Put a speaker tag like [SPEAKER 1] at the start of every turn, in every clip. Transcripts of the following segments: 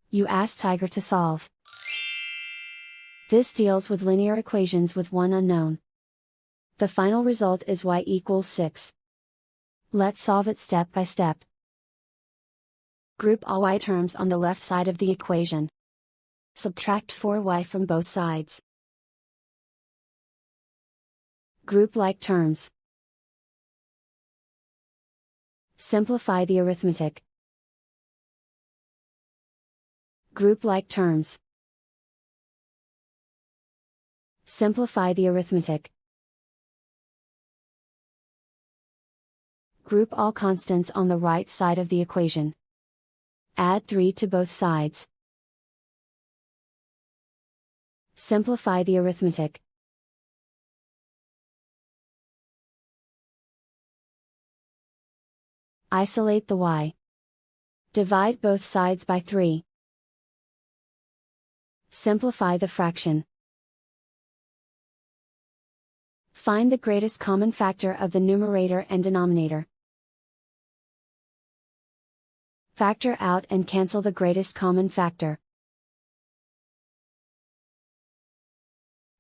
[SPEAKER 1] You ask Tiger to solve. This deals with linear equations with one unknown. The final result is y equals 6. Let's solve it step by step. Group all y terms on the left side of the equation. Subtract 4y from both sides. Group like terms. Simplify the arithmetic. Group like terms. Simplify the arithmetic. Group all constants on the right side of the equation. Add 3 to both sides. Simplify the arithmetic. Isolate the y. Divide both sides by 3. Simplify the fraction. Find the greatest common factor of the numerator and denominator. Factor out and cancel the greatest common factor.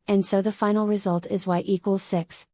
[SPEAKER 1] And so the final result is y equals 6.